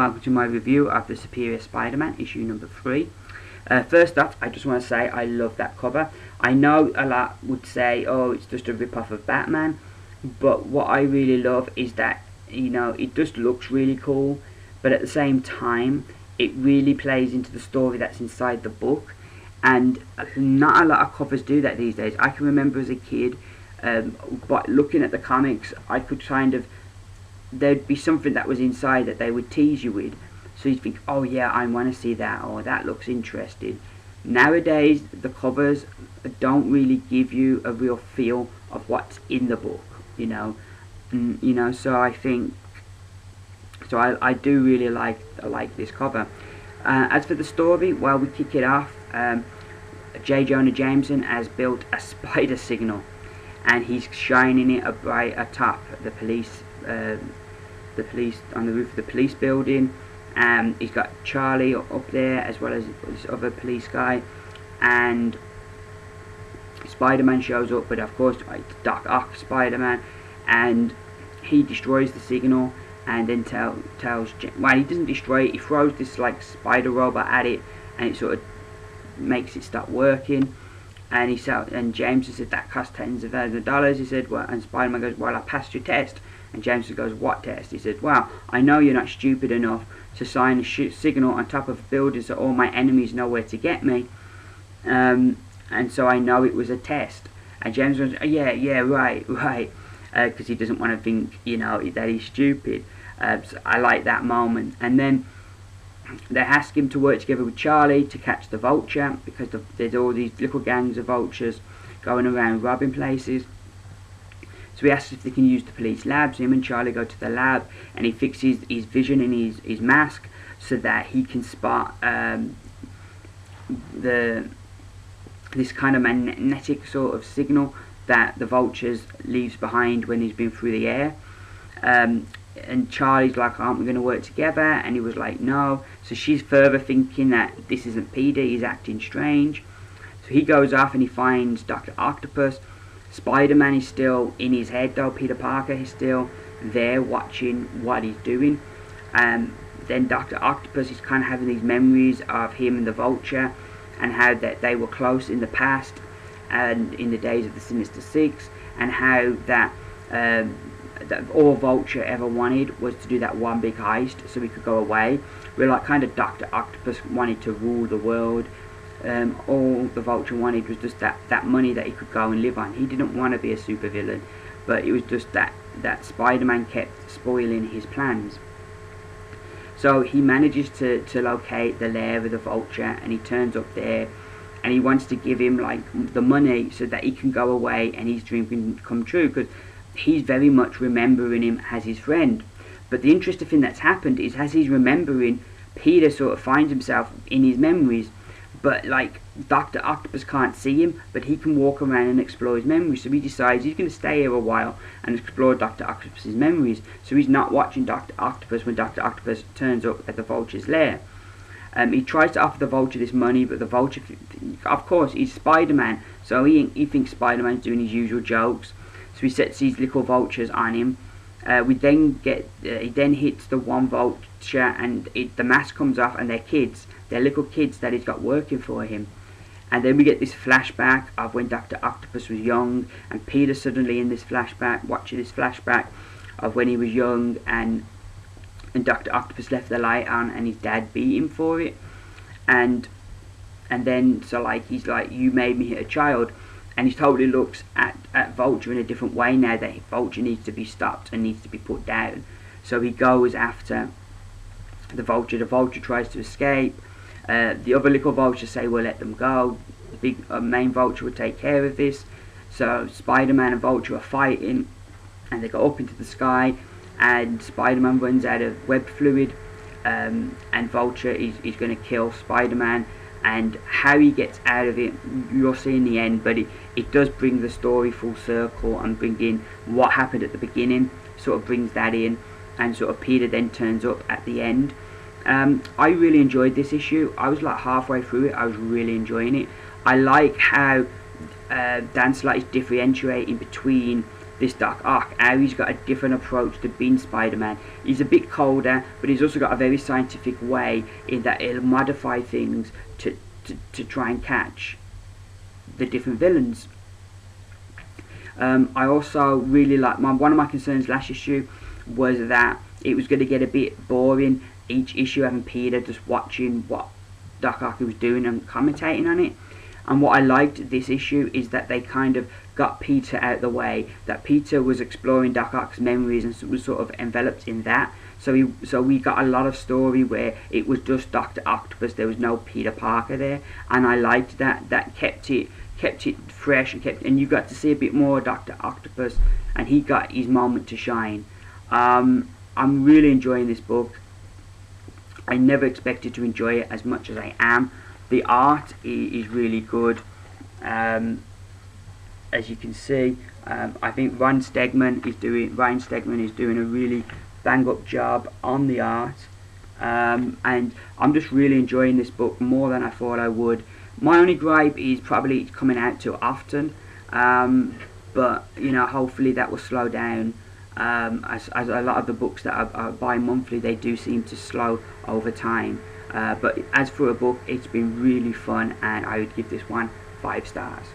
welcome to my review of The Superior Spider-Man, issue number 3. First off, I just want to say I love that cover. I know a lot would say, oh, it's just a rip-off of Batman, but what I really love is that, you know, it just looks really cool, but at the same time, it really plays into the story that's inside the book, and not a lot of covers do that these days. I can remember as a kid, but looking at the comics, I could kind of, there'd be something that was inside that they would tease you with, so you'd think, oh yeah, I want to see that, or that looks interesting. Nowadays the covers don't really give you a real feel of what's in the book, you know. So I think, so I do really like this cover. As for the story, well, we kick it off. J. Jonah Jameson has built a spider signal, and he's shining it right atop the police on the roof of the police building. He's got Charlie up there as well as this other police guy, and Spider-Man shows up, but of course it's Doc Ock Spider-Man, and he destroys the signal, and then tells well, he doesn't destroy it, he throws this like spider robot at it, and it sort of makes it stop working. And Jameson said that cost tens of thousands of dollars. He said, well, and Spider-Man goes, well, I passed your test. And Jameson goes, what test? He said, well, I know you're not stupid enough to sign a signal on top of a building so all my enemies know where to get me. And so I know it was a test. And Jameson goes, oh, yeah, right. Because he doesn't want to think, you know, that he's stupid. So I like that moment. And then they ask him to work together with Charlie to catch the Vulture, because there's all these little gangs of vultures going around robbing places. So he asks if they can use the police labs. Him and Charlie go to the lab, and he fixes his vision in his mask so that he can spot this kind of magnetic sort of signal that the Vultures leaves behind when he's been through the air. And Charlie's like, aren't we going to work together? And he was like, no. So she's further thinking that this isn't Peter, he's acting strange. So he goes off and he finds Dr. Octopus. Spider-Man is still in his head though. Peter Parker is still there watching what he's doing. Then Dr. Octopus is kind of having these memories of him and the Vulture, and how that they were close in the past and in the days of the Sinister Six, and how that all Vulture ever wanted was to do that one big heist so he could go away. Where like kind of Dr. Octopus wanted to rule the world. All the Vulture wanted was just that money that he could go and live on. He didn't want to be a supervillain, but it was just that Spider-Man kept spoiling his plans. So he manages to locate the lair of the Vulture, and he turns up there, and he wants to give him like the money so that he can go away and his dream can come true, because he's very much remembering him as his friend. But the interesting thing that's happened is, as he's remembering, Peter sort of finds himself in his memories, but like Dr. Octopus can't see him, but he can walk around and explore his memories. So he decides he's going to stay here a while and explore Dr. Octopus's memories. So he's not watching Dr. Octopus when Dr. Octopus turns up at the Vulture's lair. He tries to offer the Vulture this money, but the Vulture, of course, he's Spider-Man, so he thinks Spider-Man's doing his usual jokes. So he sets these little vultures on him. He then hits the one vulture, and the mask comes off, and they're kids. They're little kids that he's got working for him. And then we get this flashback of when Dr. Octopus was young, and Peter suddenly in this flashback, watching this flashback of when he was young, and Dr. Octopus left the light on, and his dad beat him for it. And then, so like, he's like, you made me hit a child. And he totally looks at Vulture in a different way now that Vulture needs to be stopped and needs to be put down. So he goes after the Vulture. The Vulture tries to escape. The other little Vultures say, well, let them go. The big main Vulture will take care of this. So Spider-Man and Vulture are fighting, and they go up into the sky, and Spider-Man runs out of web fluid, and Vulture is going to kill Spider-Man. And how he gets out of it, you'll see in the end, but it does bring the story full circle and bring in what happened at the beginning, sort of brings that in, and sort of Peter then turns up at the end. I really enjoyed this issue. I was like halfway through it, I was really enjoying it. I like how Dan Slott is differentiating between this Doc Ock, how he's got a different approach to being Spider-Man. He's a bit colder, but he's also got a very scientific way in that he'll modify things to try and catch the different villains. I also really like, one of my concerns last issue was that it was going to get a bit boring each issue, having Peter just watching what Doc Ock was doing and commentating on it. And what I liked this issue is that they kind of got Peter out of the way, that Peter was exploring Doc Ock's memories and was sort of enveloped in that. So we got a lot of story where it was just Dr. Octopus, there was no Peter Parker there, and I liked that. That kept it fresh and you got to see a bit more of Dr. Octopus, and he got his moment to shine. I'm really enjoying this book. I never expected to enjoy it as much as I am. The art is really good, as you can see. I think Ryan Stegman is doing a really bang up job on the art, and I'm just really enjoying this book more than I thought I would. My only gripe is probably it's coming out too often, but you know, hopefully that will slow down. As a lot of the books that are bi-monthly, they do seem to slow over time. But as for a book, it's been really fun, and I would give this one 5 stars.